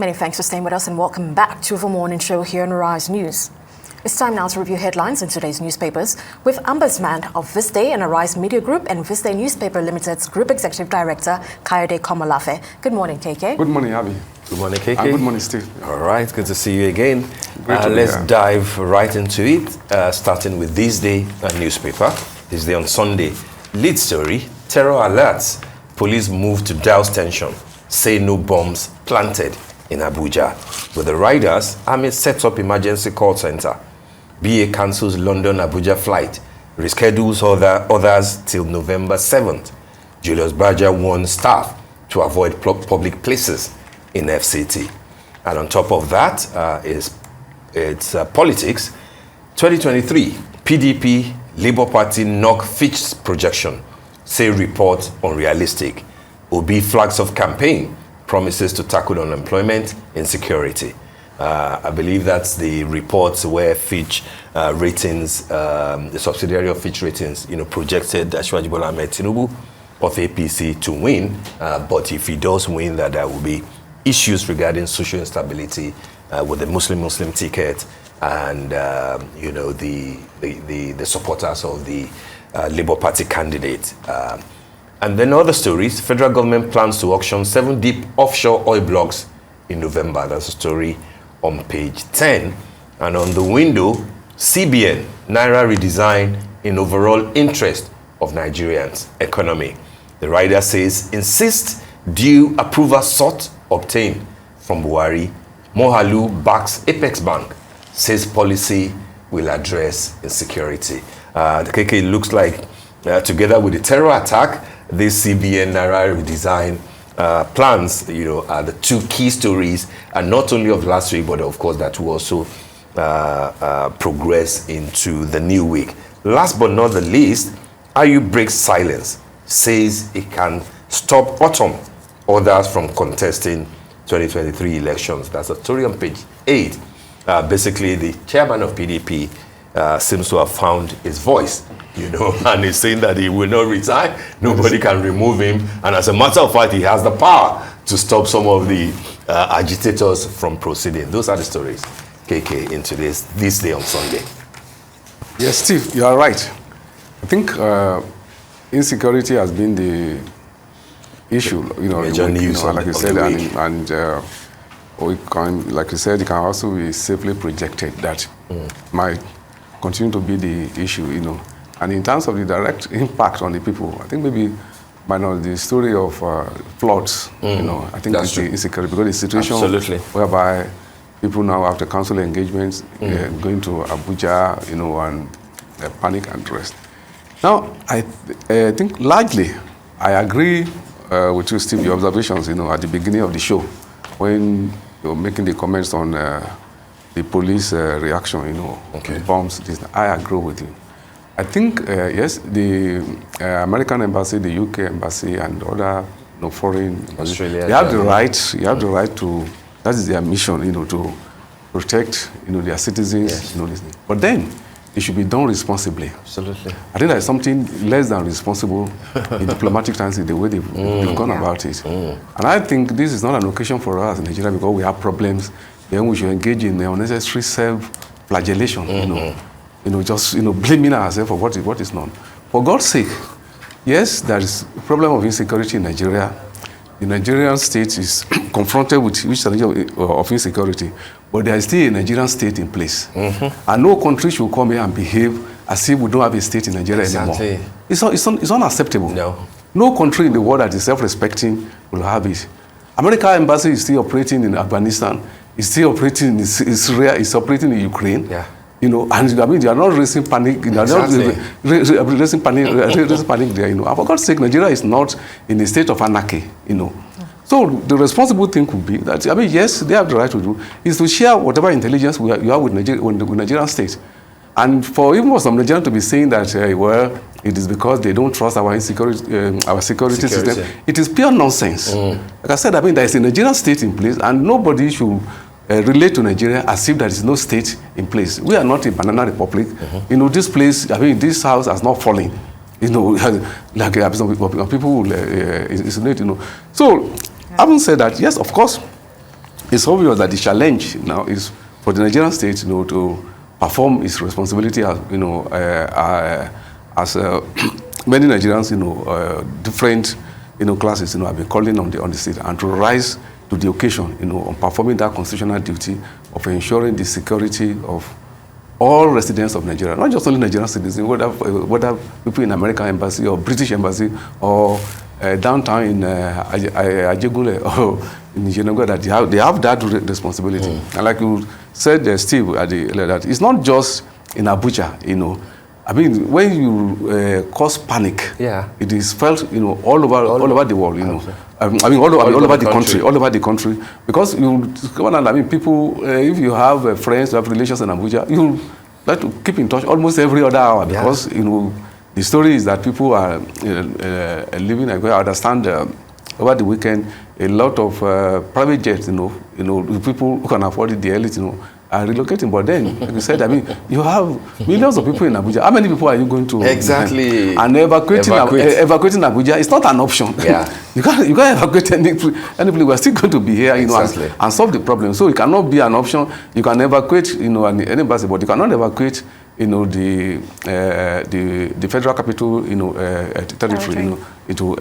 Many thanks for staying with us and welcome back to the morning show here on Arise News. It's time now to review headlines in today's newspapers with Ombudsman of This Day and Arise Media Group and This Day Newspaper Limited's Group Executive Director, Kayode Komolafe. Good morning, KK. Good morning, Abby. Good morning, KK. And good morning, Steve. All right, good to see you again. Let's dive right into it, starting with This Day newspaper. This Day on Sunday. Lead story, terror alerts. Police move to Douse tension. Say no bombs planted in Abuja. With the riders, Army sets up emergency call center. BA cancels London-Abuja flight. Reschedules others till November 7th. Julius Berger warns staff to avoid public places in FCT. And on top of that, it's politics. 2023, PDP, Labour Party knock Fitch's projection. Say report unrealistic. Obi flags of campaign. Promises to tackle unemployment, insecurity. I believe that's the reports where Fitch ratings, the subsidiary of Fitch ratings, projected Asiwaju Bola Ahmed Tinubu of APC to win. But if he does win, that there will be issues regarding social instability with the Muslim ticket and the supporters of the Labour Party candidate. And then other stories, federal government plans to auction 7 deep offshore oil blocks in November. That's a story on page 10. And on the window, CBN, Naira redesign in overall interest of Nigerians' economy. The rider says, insist due approval sought, obtained from Buhari. Mohalu backs Apex Bank, says policy will address insecurity. The KK looks like, together with the terror attack, this CBN Naira redesign plans, are the two key stories, and not only of last week, but of course that will also progress into the new week. Last but not the least, IU breaks silence, says it can stop autumn others from contesting 2023 elections. That's a story on page 8. Basically, the chairman of PDP seems to have found his voice, and he's saying that he will not resign. Nobody can remove him. And as a matter of fact, he has the power to stop some of the agitators from proceeding. Those are the stories, KK, in this day on Sunday. Yes, Steve, you are right. I think insecurity has been the issue, Major news like you said, and we can, like you said, it can also be safely projected that might continue to be the issue, And in terms of the direct impact on the people, I think maybe the story of floods, I think it's the insecurity, because the situation whereby people now after council engagements going to Abuja, and panic and rest. Now, I think largely I agree with you, Steve, your observations, at the beginning of the show when you were making the comments on the police reaction, the bombs. I agree with you. I think, yes, the American embassy, the UK embassy, and other foreign Australia, they have the right. You have the right to. That is their mission, to protect, their citizens. Yes. But then it should be done responsibly. Absolutely. I think there's something less than responsible in diplomatic terms in the way they've gone about it. And I think this is not an occasion for us in Nigeria because we have problems. Then we should engage in unnecessary self-flagellation. Just blaming ourselves for what is not. For God's sake, yes, there is a problem of insecurity in Nigeria. The Nigerian state is confronted with huge challenge of insecurity, but there is still a Nigerian state in place. And no country should come here and behave as if we don't have a state in Nigeria anymore. It's unacceptable. No country in the world that is self-respecting will have it. American embassy is still operating in Afghanistan. It's still operating in Syria. It's operating in Ukraine. And they are not raising panic. They are not raising panic there. And for God's sake, Nigeria is not in a state of anarchy. So the responsible thing could be that yes, they have the right to do is to share whatever intelligence you have with Nigerian state. And for even some Nigerians to be saying that it is because they don't trust our security system, it is pure nonsense. Like I said, there is a Nigerian state in place, and nobody should relate to Nigeria as if there is no state in place. We are not a banana republic. This place, this house has not fallen. Like some people will insinuate. So, having said that, yes, of course, it's obvious that the challenge now is for the Nigerian state, to perform its responsibility as, many Nigerians, different, classes, have been calling on the state, and to rise to the occasion, on performing that constitutional duty of ensuring the security of all residents of Nigeria, not just only Nigerian citizens, whether people in American embassy or British embassy or downtown in Ajegunle or in Nigeria, that they have that responsibility. And like you said, Steve, that it's not just in Abuja, I mean, when you cause panic, it is felt, all over the world, I mean, all over the country, because people, if you have friends, you have relations in Abuja, you like to keep in touch almost every other hour, because the story is that people are living. I understand over the weekend, a lot of private jets, people who can afford it, the elite, are relocating. But then, like you said, I mean, you have millions of people in Abuja. How many people are you going to exactly? And evacuating Abuja is not an option. Yeah, you can't evacuate any place. We are still going to be here, and solve the problem. So it cannot be an option. You can evacuate, any embassy, but you cannot evacuate, the federal capital, territory, to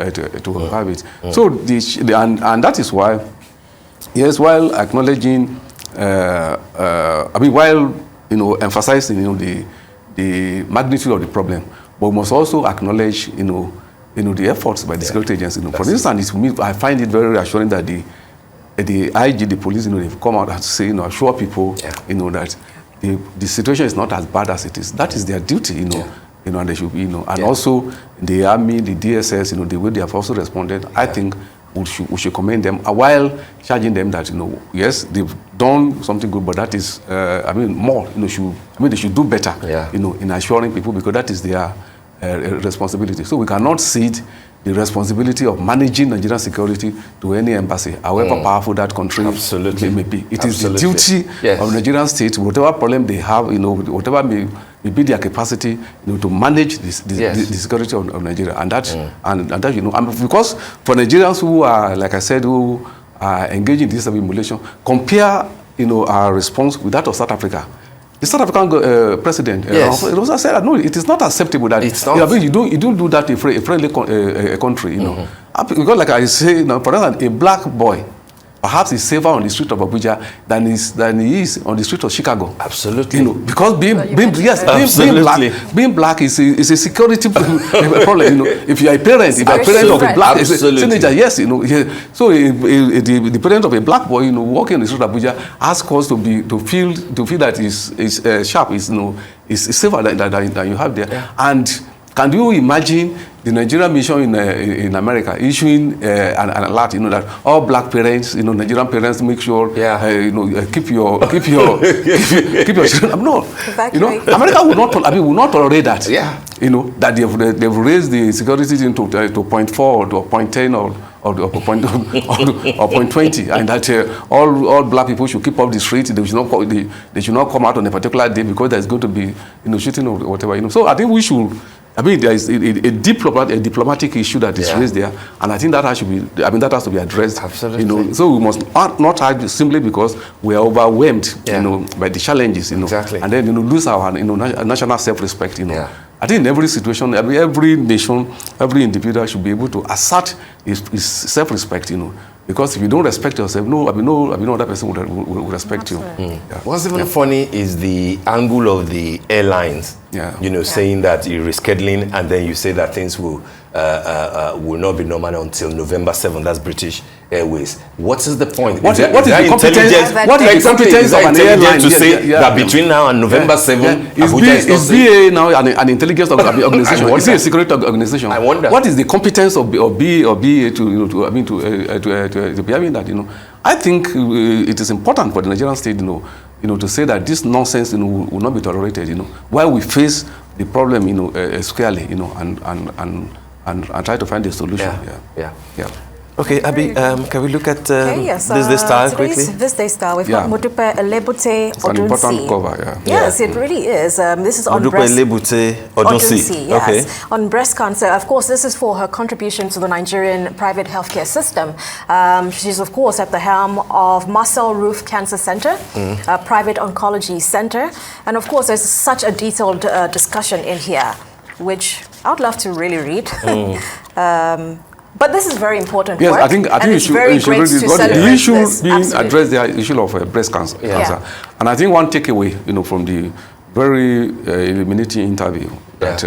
have it. So and that is why, yes, while acknowledging. While emphasizing the magnitude of the problem, but we must also acknowledge the efforts by the security agencies. For instance, I find it very reassuring that the IG, the police, they've come out and say, assure people, that the situation is not as bad as it is. That is their duty, and they should be, and also the army, the DSS, the way they have also responded. I think we should commend them while charging them that yes, they've done something good, but that is more. They should do better. In assuring people, because that is their responsibility. So we cannot cede the responsibility of managing Nigerian security to any embassy, however powerful that country may be. It is the duty of Nigerian state, whatever problem they have, whatever may be their capacity, to manage the security of Nigeria, and that, and that, because for Nigerians who are, like I said, who are engaging in this emulation, compare, our response with that of South Africa. The South African president also said, no, it is not acceptable that you don't do that in a friendly country, because, like I say, for instance, a black boy perhaps is safer on the street of Abuja than he is on the street of Chicago. Absolutely. Because being black is a security problem. If you are a parent, if you are a parent of a black teenager, yes, So the parent of a black boy, walking on the street of Abuja, has cause to feel that his sharp is safer than you have there. Yeah. And can you imagine the Nigerian mission in America issuing an alert, that all black parents, Nigerian parents, make sure, keep your children. No, America will not tolerate that. Yeah. That they've raised the security to 0.4 or to 0.10 or 0.20, and that all black people should keep off the street. They should not come out on a particular day because there's going to be shooting or whatever. So I think we should. There is a diplomatic issue that is raised there, and I think that has to be addressed. Absolutely. So we must not argue simply because we are overwhelmed, by the challenges, and then lose our national self-respect. I think in every situation, every nation, every individual should be able to assert his self-respect. Because if you don't respect yourself, no other person will respect you. What's even funny is the angle of the airlines. Saying that you're rescheduling, and then you say that things will not be normal until November 7th. That's British Airways. What is the point? What is the competence of an airline to say that between now and November 7th, is BA now an intelligence organization? Is it a security organization? I wonder. What is the competence of BA to be having that? I think it is important for the Nigerian state, to say that this nonsense, will not be tolerated, while we face the problem, squarely, and try to find a solution. Yeah. Okay, Abby, can we look at yes, this style quickly? This day style. We've got Modupe Elebute Odunsi. It's an important cover, yeah. Yes, it really is. This is on breast. Modupe Elebute Odunsi. Yes. Okay. On breast cancer. Of course, this is for her contribution to the Nigerian private healthcare system. She's, of course, at the helm of Marcel Roof Cancer Center, a private oncology center. And, of course, there's such a detailed discussion in here, which I would love to really read. But this is very important work. I think it's very great to celebrate the issue this. being Absolutely. addressed, the issue of breast cancer. And I think one takeaway, from the very illuminating interview that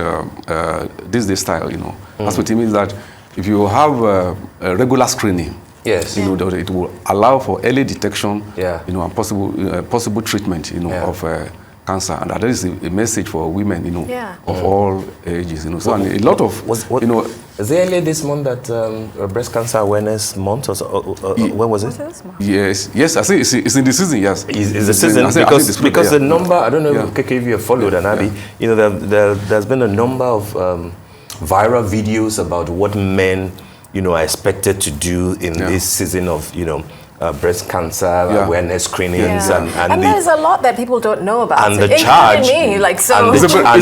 this day style, that's what it means, that if you have a regular screening, yes, that it will allow for early detection, and possible treatment, of cancer, and that is a message for women, of all ages, So and a lot of, is it early this month that breast cancer awareness month, or when was it? Yes. I think it's in the season. Yes, it's the season because the number. I don't know if you have followed, and Abby, there's been a number of viral videos about what men, are expected to do in this season of, breast cancer awareness screenings, and there's a lot that people don't know about. And the charge, the charge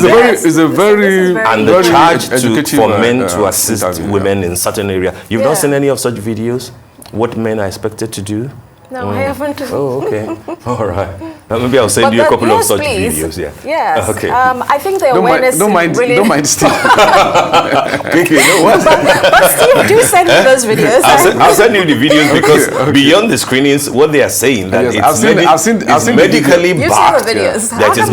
for men to assist women in certain area. You've not seen any of such videos? What men are expected to do? No, I haven't. Oh, okay. All right. Maybe I'll send you a couple of such videos. Yeah. Yes. Okay. I think the awareness. Don't mind Steve. But Steve, do send me those videos. I'll send you the videos because beyond the screenings, what they are saying that it's medically backed. That is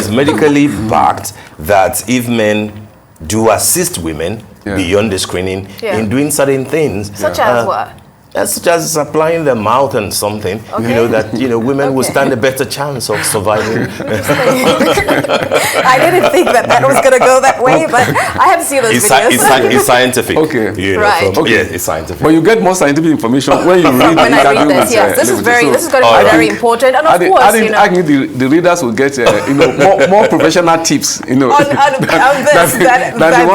medically backed that if men do assist women beyond the screening in doing certain things, such as what? Such as supplying the mouth and something, that women will stand a better chance of surviving. I didn't think that was going to go that way, but I have seen those videos. It's scientific. Okay. It's scientific. But you get more scientific information when you read when I read this. Yes, this is going to be very important. And of course, I think the readers will get more professional tips. On this, than the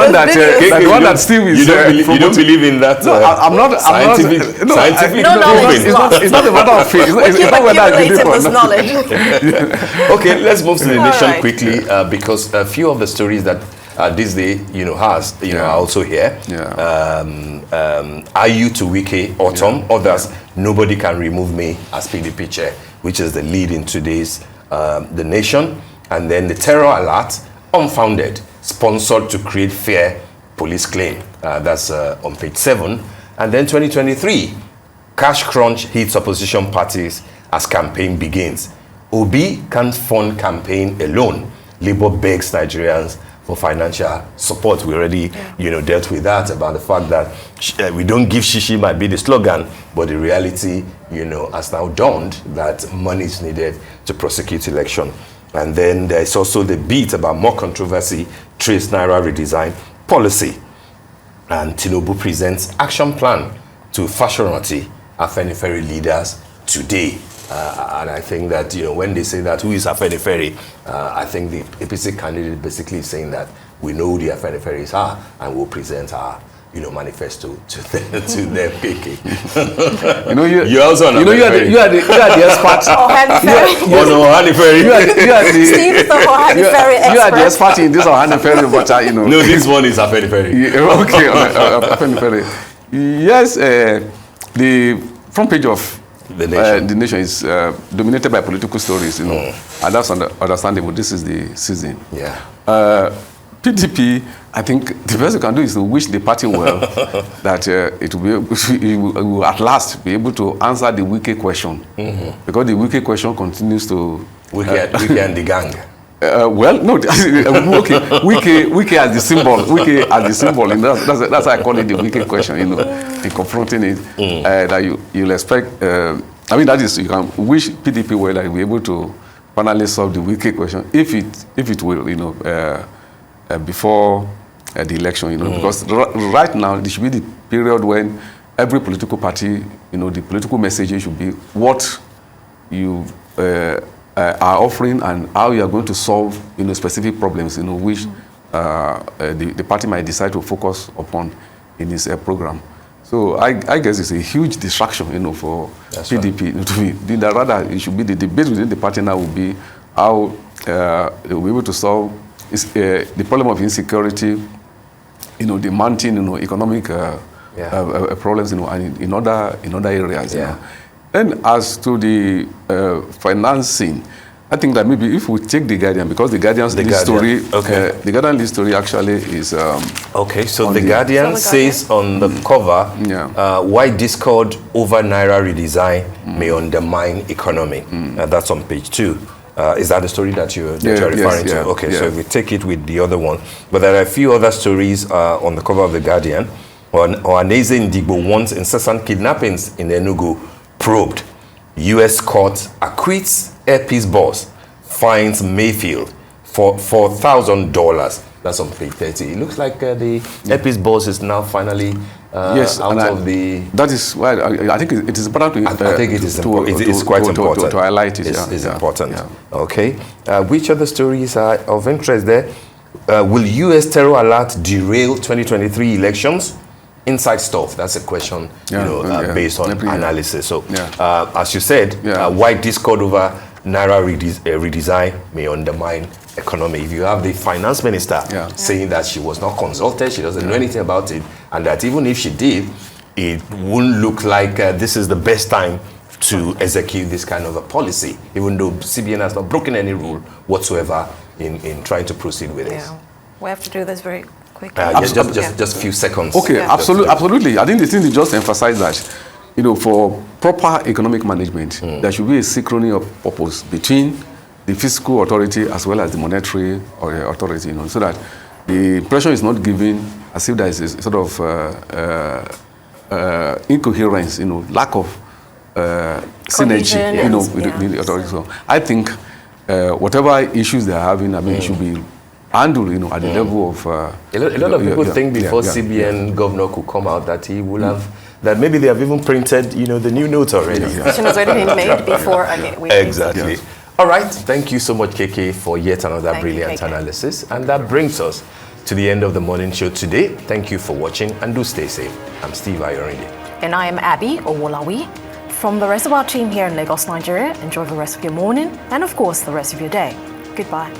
one that Steve is. You don't believe in that? No, I'm not scientific. It's not a matter of faith. It's not whether I believe or not. Okay, let's move to the nation quickly because a few of the stories that this day, has, are also here. IU to Wike Autumn, others, nobody can remove me as PDP chair, which is the lead in today's The Nation. And then the terror alert, unfounded, sponsored to create fair police claim. That's on page 7. And then 2023, cash crunch hits opposition parties as campaign begins. Obi can't fund campaign alone. Labour begs Nigerians for financial support. We already, dealt with that, about the fact that we don't give shishi might be the slogan, but the reality, has now dawned that money is needed to prosecute election. And then there's also the beat about more controversy, Trace Naira redesign policy. And Tinubu presents action plan to Fashionati Afenifere leaders today. And I think that, when they say that, who is Afenifere? I think the APC candidate basically is saying that we know who the Afeniferes are and we'll present our, manifesto to them. You also you are the expert. Steve, the Ohani-Ferry expert. You are the expert in this Ohani-Ferry, but No, this one is Afenifere. Okay, Afenifere. Yes, the front page of The Nation is dominated by political stories, and that's understandable. This is the season. PDP, I think the best you can do is to wish the party well, that it will at last be able to answer the Wike question, because the Wike question continues to... Wike and the gang. Well, no, okay. Wike as the symbol. Wike as the symbol, and that's why I call it the Wike question. In confronting it, that you'll expect. That is, you can wish PDP well that you'll be able to finally solve the Wike question, if it will, before the election, because right now there should be the period when every political party, the political messaging should be what you are offering and how you are going to solve, specific problems, which the party might decide to focus upon in its program. So I guess it's a huge distraction, for PDP. Right. Rather, it should be the debate within the party now will be how we're able to solve the problem of insecurity, the mounting, economic problems, and in other areas. And as to the financing, I think that maybe if we take the Guardian, because the Guardian's lead story, the Guardian lead story actually is okay. So the Guardian says on the cover, why discord over Naira redesign may undermine economy. That's on page 2. Is that the story that you're referring to? Okay, so we take it with the other one. But there are a few other stories on the cover of the Guardian. Ohaneze Ndigbo wants incessant kidnappings in Enugu probed. U.S. court acquits Airpeace boss, fines Mayfield for $4,000. That's on page 30. It looks like the Airpeace boss is now finally out of the... That is why I think it is important I think it is it's quite important. To highlight it. It's important. Yeah. Okay. Which other stories are of interest there? Will U.S. terror alert derail 2023 elections? Inside stuff. That's a question, based on analysis. So, as you said, why discord over Naira redesign may undermine economy. If you have the finance minister saying that she was not consulted, she doesn't know anything about it, and that even if she did, it wouldn't look like this is the best time to execute this kind of a policy, even though CBN has not broken any rule whatsoever in trying to proceed with this. We have to do this very quickly. Just a few seconds. Okay, absolutely. I think the thing to just emphasize that, for proper economic management, there should be a synchrony of purpose between the fiscal authority as well as the monetary authority, so that the impression is not given as if there is a sort of incoherence, lack of synergy, with the authority. So I think whatever issues they are having, it should be handled, at the level of... a lot of people think before CBN governor could come out that he will have... That maybe they have even printed, the new notes already. Decision has already been made before. Exactly. All right. Thank you so much, KK, for yet another brilliant analysis. And that brings us to the end of the morning show today. Thank you for watching, and do stay safe. I'm Steve Ayorinde. And I am Abby Owolawi. From the rest of our team here in Lagos, Nigeria, enjoy the rest of your morning and, of course, the rest of your day. Goodbye.